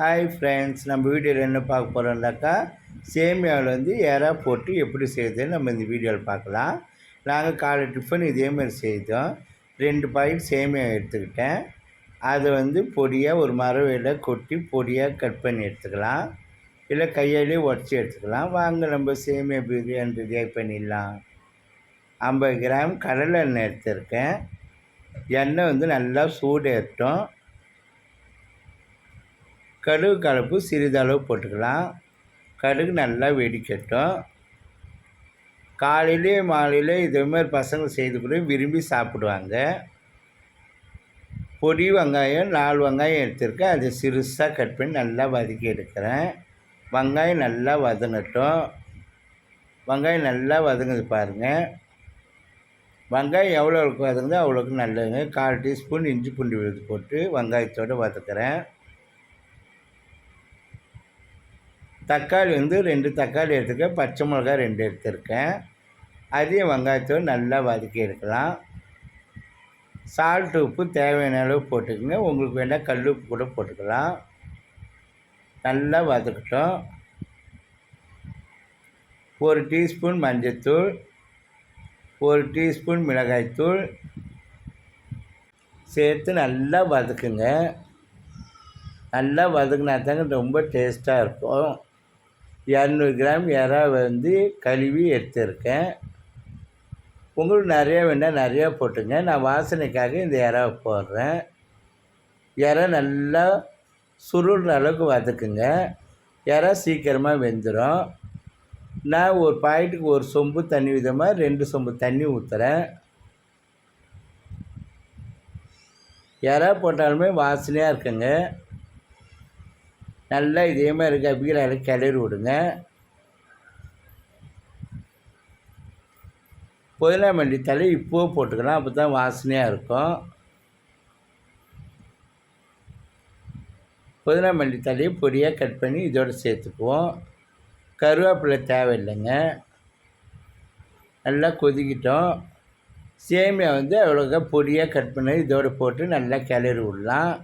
Hi friends, நம்ம வீடியோவில் என்ன பார்க்க போகிறோம்னாக்கா சேமியாவில் வந்து எறா போட்டு எப்படி செய்யுதுன்னு நம்ம இந்த வீடியோவில் பார்க்கலாம். நாங்கள் காலை டிஃபன் இதேமாதிரி செய்தோம். 2 பாக்கெட் சேமியா எடுத்துக்கிட்டேன். அதை வந்து பொடியாக ஒரு மரவையில் கொட்டி பொடியாக கட் பண்ணி எடுத்துக்கலாம், இல்லை கையாலே உடச்சி எடுத்துக்கலாம். வாங்க நம்ம சேமியா பிரியாணி ரெடி பண்ணிடலாம். 50 கிராம் கடலை எண்ணெய் எடுத்துருக்கேன். எண்ணெய் வந்து நல்லா சூடேறட்டும். கடுகு கலப்பு சிறிதளவு போட்டுக்கலாம். கடுகு நல்லா வெடிக்கட்டும். காலையிலே மாலையிலே இதேமாதிரி பசங்க செய்து கூட விரும்பி சாப்பிடுவாங்க. பொடி வெங்காயம் 4 வெங்காயம் எடுத்துருக்கேன். அதை சிறுசாக கட் பண்ணி நல்லா வதக்கி எடுக்கிறேன். வெங்காயம் நல்லா வதங்கட்டும். வெங்காயம் நல்லா வதங்குது பாருங்கள். வெங்காயம் எவ்வளோக்கு வதங்குதோ அவ்வளோக்கு நல்லதுங்க. 1/4 டீஸ்பூன் இஞ்சி பூண்டு விழுது போட்டு வெங்காயத்தோடு வதக்குறேன். தக்காளி வந்து 2 தக்காளி எடுத்துருக்கேன். பச்சை மிளகா 2 எடுத்துருக்கேன். அதையும் வெங்காயத்தோடு நல்லா வதக்கி எடுக்கலாம். சால்ட்டு உப்பு தேவையான அளவு போட்டுக்கோங்க. உங்களுக்கு வேணால் கல் உப்பு கூட போட்டுக்கலாம். நல்லா வதக்கட்டும். 1 டீஸ்பூன் மஞ்சள்தூள், 1 டீஸ்பூன் மிளகாய்த்தூள் சேர்த்து நல்லா வதக்குங்க. நல்லா வதக்குனா தாங்க ரொம்ப டேஸ்ட்டாக இருக்கும். 200 கிராம் எறா வந்து கழுவி எடுத்துருக்கேன். உங்களுக்கு நிறையா வேணால் நிறையா போட்டுங்க. நான் வாசனைக்காக இந்த எறாவை போடுறேன். எறா நல்லா சுருள்ற அளவுக்கு வதக்குங்க. எறா சீக்கிரமாக வெந்துடும். நான் ஒரு பாக்கெட்டுக்கு 1 சொம்பு தண்ணி விதமாக 2 சொம்பு தண்ணி ஊற்றுறேன். எறா போட்டாலுமே வாசனையாக இருக்குங்க. நல்லா இதே மாதிரி கபிகளை கிளறி விடுங்க. புதினா மல்லி தழை இப்போவே போட்டுக்கலாம், அப்போ தான் வாசனையாக இருக்கும். புதினா மல்லி தழையை பொடியாக கட் பண்ணி இதோடு சேர்த்துக்குவோம். கருவேப்பிலை தேவையில்லைங்க. நல்லா கொதிக்கிட்டோம். சேமியா வந்து அவ்வளோக்கா பொடியாக கட் பண்ணி இதோடு போட்டு நல்லா கிளறி விடலாம்.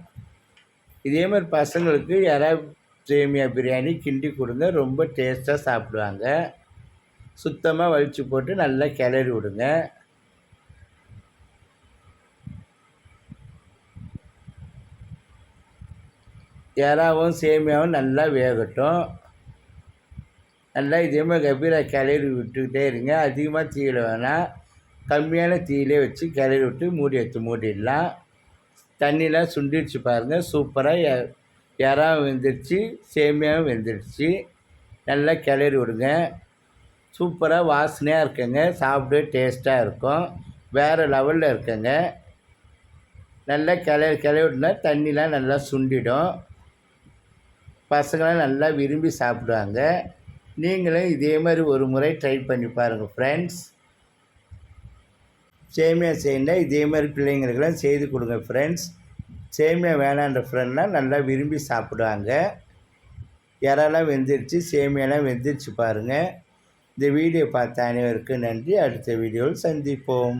இதேமாதிரி பசங்களுக்கு யாராவது சேமியா பிரியாணி கிண்டி கொடுங்க, ரொம்ப டேஸ்ட்டாக சாப்பிடுவாங்க. சுத்தமாக வலிச்சு போட்டு நல்லா கிளறி விடுங்க. எறாவும் சேமியாவும் நல்லா வேகட்டும். நல்லா இதேமாதிரி கபீரா கிளறி விட்டுக்கிட்டே இருங்க. அதிகமாக தீயில வேணாம், கம்மியான தீயிலே வச்சு கிளறி விட்டு மூடிடலாம். தண்ணிலாம் சுண்டிடுச்சு பாருங்கள். சூப்பராக எறாவும் வெந்துடுச்சு, சேமியாவும் வெந்துடுச்சு. நல்லா கிளறி விடுங்க. சூப்பராக வாசனையாக இருக்குங்க. சாப்பிடவே டேஸ்ட்டாக இருக்கும். வேறு லெவலில் இருக்குங்க. நல்லா கிளறி விட்டுனா தண்ணிலாம் நல்லா சுண்டிடும். பசங்களாம் நல்லா விரும்பி சாப்பிடுவாங்க. நீங்களும் இதே மாதிரி ஒரு முறை ட்ரை பண்ணி பாருங்கள் ஃப்ரெண்ட்ஸ். சேமியா செய்யணும் இதே மாதிரி பிள்ளைங்களுக்கெல்லாம் செய்து கொடுங்க ஃப்ரெண்ட்ஸ். சேமியா வேணான்ற ஃப்ரெண்ட்லாம் நல்லா விரும்பி சாப்பிடுவாங்க. இறாலாம் வெந்துடுச்சு, சேமியாலாம் வெந்துடுச்சு பாருங்கள். இந்த வீடியோ பார்த்த அனைவருக்கும் நன்றி. அடுத்த வீடியோவில் சந்திப்போம்.